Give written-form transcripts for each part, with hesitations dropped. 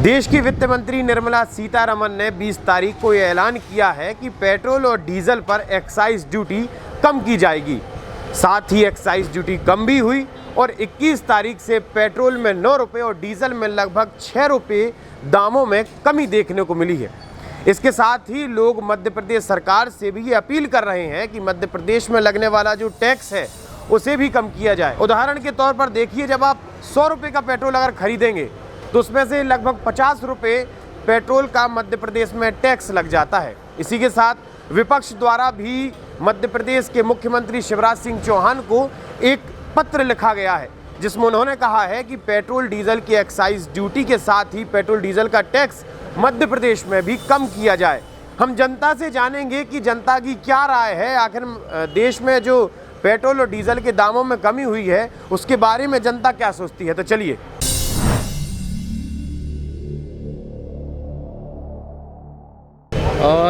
देश की वित्त मंत्री निर्मला सीतारमन ने 20 तारीख को यह ऐलान किया है कि पेट्रोल और डीजल पर एक्साइज ड्यूटी कम की जाएगी। साथ ही एक्साइज ड्यूटी कम भी हुई और 21 तारीख से पेट्रोल में 9 रुपये और डीजल में लगभग 6 रुपये दामों में कमी देखने को मिली है। इसके साथ ही लोग मध्य प्रदेश सरकार से भी ये अपील कर रहे हैं कि मध्य प्रदेश में लगने वाला जो टैक्स है उसे भी कम किया जाए। उदाहरण के तौर पर देखिए, जब आप 100 रुपये का पेट्रोल अगर खरीदेंगे तो उसमें से लगभग 50 रुपये पेट्रोल का मध्य प्रदेश में टैक्स लग जाता है। इसी के साथ विपक्ष द्वारा भी मध्य प्रदेश के मुख्यमंत्री शिवराज सिंह चौहान को एक पत्र लिखा गया है, जिसमें उन्होंने कहा है कि पेट्रोल डीजल की एक्साइज ड्यूटी के साथ ही पेट्रोल डीजल का टैक्स मध्य प्रदेश में भी कम किया जाए। हम जनता से जानेंगे कि जनता की क्या राय है, आखिर देश में जो पेट्रोल और डीजल के दामों में कमी हुई है उसके बारे में जनता क्या सोचती है। तो चलिए।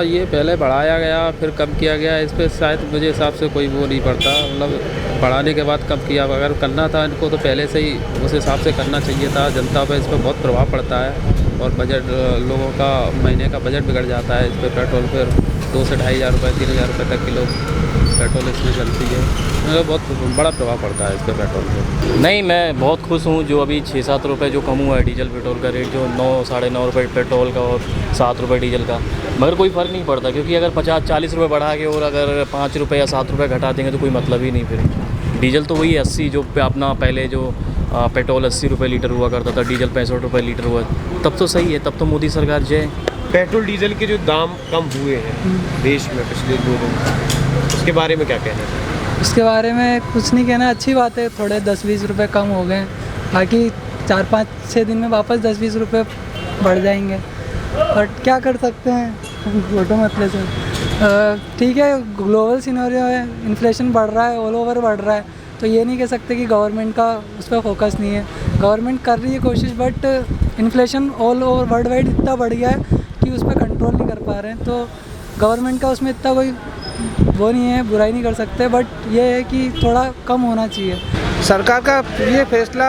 ये पहले बढ़ाया गया फिर कम किया गया, इस पर शायद मुझे हिसाब से कोई वो नहीं पड़ता। मतलब बढ़ाने के बाद कम किया, अगर करना था इनको तो पहले से ही उस हिसाब से करना चाहिए था। जनता पर इस पर बहुत प्रभाव पड़ता है और बजट लोगों का महीने का बजट बिगड़ जाता है। इस पर पेट्रोल पर 2 से 2,500 रुपये 3,000 रुपये तक किलो पेट्रोल इसमें चलती है, मतलब बहुत बड़ा प्रभाव पड़ता है इस पर पेट्रोल पर। नहीं, मैं बहुत खुश हूँ जो अभी 6-7 रुपये जो कम हुआ है डीजल पेट्रोल का रेट, जो 9-9.5 रुपये पेट्रोल का और 7 रुपये डीजल का, मगर कोई फ़र्क नहीं पड़ता क्योंकि अगर 50-40 रुपये बढ़ा के और अगर 5 रुपये या 7 रुपये घटा देंगे तो कोई मतलब ही नहीं। फिर डीजल तो वही 80 जो अपना पहले जो पेट्रोल 80 रुपये लीटर हुआ करता था, डीजल 65 रुपये लीटर हुआ, तब तो सही है, तब तो मोदी सरकार जय। पेट्रोल डीजल के जो दाम कम हुए हैं देश में पिछले 2 दिन, उसके बारे में क्या कहना है? उसके बारे में कुछ नहीं कहना, अच्छी बात है, थोड़े 10-20 रुपये कम हो गए, बाकी 4-5-6 दिन में वापस 10-20 रुपये बढ़ जाएंगे, बट क्या कर सकते हैं, फोटो मतलब से ठीक है। ग्लोबल सिनेरियो है, इन्फ्लेशन बढ़ रहा है, ऑल ओवर बढ़ रहा है, तो ये नहीं कह सकते कि गवर्नमेंट का उस पर फोकस नहीं है। गवर्नमेंट कर रही है कोशिश, but inflation all over world wide इतना बढ़ गया है कि उस पर कंट्रोल नहीं कर पा रहे हैं। तो गवर्नमेंट का उसमें इतना कोई वो नहीं है, बुराई नहीं कर सकते, बट ये है कि थोड़ा कम होना चाहिए। सरकार का ये फैसला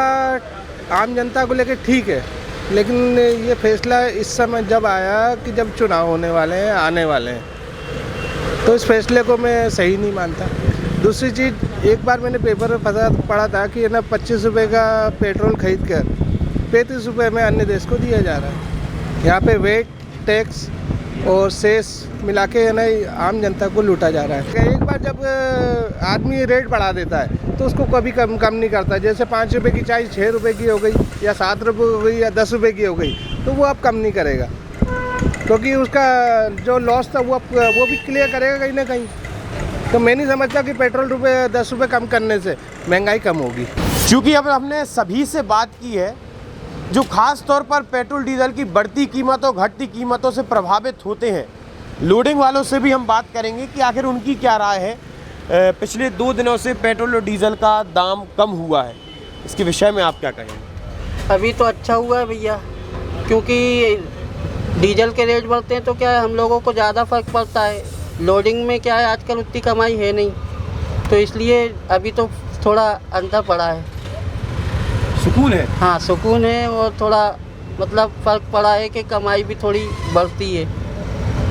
आम जनता को लेकर ठीक है, लेकिन ये फैसला इस समय जब आया कि जब चुनाव होने वाले हैं, आने वाले हैं, तो इस फैसले को मैं सही नहीं मानता। दूसरी चीज़, एक बार मैंने पेपर में पढ़ा था कि ना 25 रुपये का पेट्रोल खरीद कर 35 रुपये में अन्य देश को दिया जा रहा है। यहाँ पे वेट, टैक्स और सेस मिला के ना आम जनता को लूटा जा रहा है। एक बार जब आदमी रेट बढ़ा देता है तो उसको कभी कम नहीं करता। जैसे 5 रुपये की चाय 6 रुपये की हो गई या 7 रुपये हो गई या 10 रुपये की हो गई, तो वो अब कम नहीं करेगा, क्योंकि उसका जो लॉस था वो भी क्लियर करेगा कहीं ना कहीं। तो मैं नहीं समझता कि पेट्रोल 10 रुपये कम करने से महंगाई कम होगी। चूँकि अब हमने सभी से बात की है जो खास तौर पर पेट्रोल डीजल की बढ़ती कीमतों घटती कीमतों से प्रभावित होते हैं, लोडिंग वालों से भी हम बात करेंगे कि आखिर उनकी क्या राय है। पिछले 2 दिनों से पेट्रोल और डीजल का दाम कम हुआ है, इसके विषय में आप क्या कहेंगे? अभी तो अच्छा हुआ है भैया, क्योंकि डीजल के रेट बढ़ते हैं तो क्या है, हम लोगों को ज़्यादा फ़र्क पड़ता है। लोडिंग में क्या है, आजकल उतनी कमाई है नहीं, तो इसलिए अभी तो थोड़ा अंतर पड़ा है। सुकून है? हाँ, सुकून है, और थोड़ा मतलब फ़र्क पड़ा है कि कमाई भी थोड़ी बढ़ती है।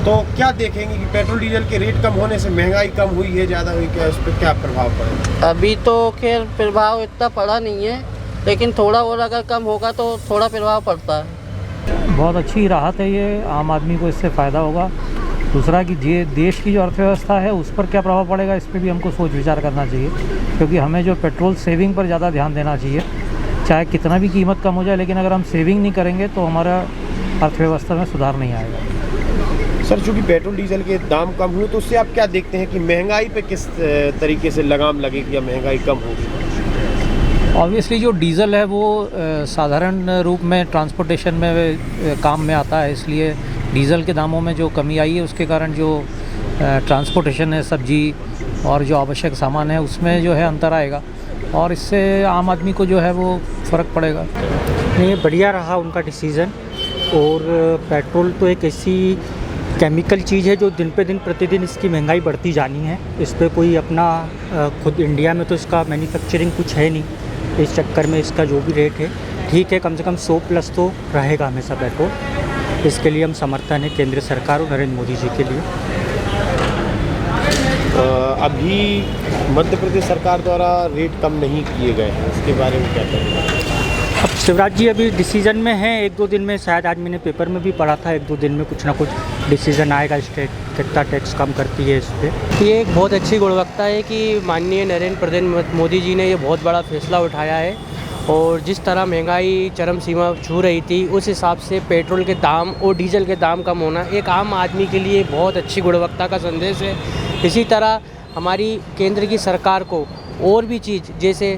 तो क्या देखेंगे कि पेट्रोल डीजल के रेट कम होने से महंगाई कम हुई है, ज़्यादा हुई, क्या उस पर क्या प्रभाव पड़ेगा? अभी तो खैर प्रभाव इतना पड़ा नहीं है, लेकिन थोड़ा और अगर कम होगा तो थोड़ा प्रभाव पड़ता है। बहुत अच्छी राहत है ये, आम आदमी को इससे फ़ायदा होगा। दूसरा कि देश की जो अर्थव्यवस्था है उस पर क्या प्रभाव पड़ेगा, इस पर भी हमको सोच विचार करना चाहिए, क्योंकि हमें जो पेट्रोल सेविंग पर ज़्यादा ध्यान देना चाहिए। चाहे कितना भी कीमत कम हो जाए, लेकिन अगर हम सेविंग नहीं करेंगे तो हमारा अर्थव्यवस्था में सुधार नहीं आएगा। सर, चूँकि पेट्रोल डीजल के दाम कम हुए तो उससे आप क्या देखते हैं कि महंगाई पे किस तरीके से लगाम लगेगी या महंगाई कम होगी? ऑब्वियसली जो डीज़ल है वो साधारण रूप में ट्रांसपोर्टेशन में काम में आता है, इसलिए डीज़ल के दामों में जो कमी आई है उसके कारण जो ट्रांसपोर्टेशन है, सब्जी और जो आवश्यक सामान है उसमें जो है अंतर आएगा, और इससे आम आदमी को जो है वो फ़र्क पड़ेगा। नहीं, बढ़िया रहा उनका डिसीज़न। और पेट्रोल तो एक ऐसी केमिकल चीज़ है जो दिन पे दिन प्रतिदिन इसकी महंगाई बढ़ती जानी है। इस पर कोई अपना खुद इंडिया में तो इसका मैन्युफैक्चरिंग कुछ है नहीं, इस चक्कर में इसका जो भी रेट है ठीक है, कम से कम 100+ तो रहेगा हमेशा पेट्रोल। इसके लिए हम समर्थन है केंद्र सरकार और नरेंद्र मोदी जी के लिए। अभी मध्य प्रदेश सरकार द्वारा रेट कम नहीं किए गए हैं, इसके बारे में क्या कहेंगे? अब शिवराज जी अभी डिसीज़न में हैं, 1-2 दिन में, शायद आज मैंने पेपर में भी पढ़ा था, 1-2 दिन में कुछ ना कुछ डिसीज़न आएगा स्टेट कितना टैक्स कम करती है इस पर। ये एक बहुत अच्छी गुणवत्ता है कि माननीय नरेंद्र प्रधानमंत्री मोदी जी ने ये बहुत बड़ा फैसला उठाया है, और जिस तरह महंगाई चरम सीमा छू रही थी उस हिसाब से पेट्रोल के दाम और डीजल के दाम कम होना एक आम आदमी के लिए बहुत अच्छी गुणवत्ता का संदेश है। इसी तरह हमारी केंद्र की सरकार को और भी चीज़ जैसे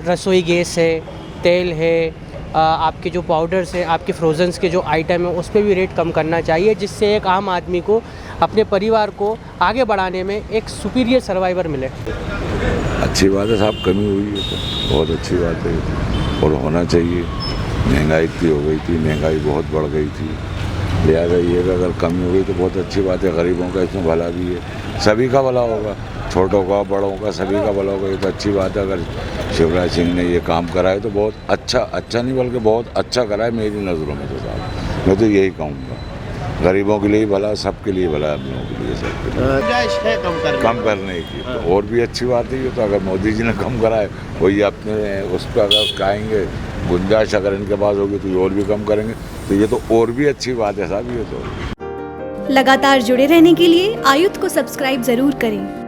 रसोई गैस है, तेल है, आपके जो पाउडर्स हैं, आपके फ्रोजन्स के जो आइटम हैं, उस पर भी रेट कम करना चाहिए, जिससे एक आम आदमी को अपने परिवार को आगे बढ़ाने में एक सुपीरियर सर्वाइवर मिले। अच्छी बात है साहब, कमी हुई है तो बहुत अच्छी बात है और होना चाहिए। महंगाई इतनी हो गई थी, महंगाई बहुत बढ़ गई थी, लिहाजा ये अगर कमी हो गई तो बहुत अच्छी बात है। गरीबों का इसमें भला भी है, सभी का भला होगा, छोटों का बड़ों का सभी का भला होगा। ये तो अच्छी बात है। अगर शिवराज सिंह ने ये काम करा है तो बहुत अच्छा नहीं बल्कि बहुत अच्छा करा है मेरी नज़रों में तो साहब। मैं तो यही कहूँगा, गरीबों के लिए भला, सबके लिए भला, हम लोगों के लिए, सबके लिए गुंजाइश है कम करने की तो और भी अच्छी बात है। ये तो अगर मोदी जी ने कम करा है, वही अपने उस पर अगर कहेंगे गुंजाइश अगर इनके पास होगी तो ये और भी कम करेंगे, तो ये तो और भी अच्छी बात है साहब। ये तो लगातार जुड़े रहने के लिए आयुध को सब्सक्राइब जरूर करें।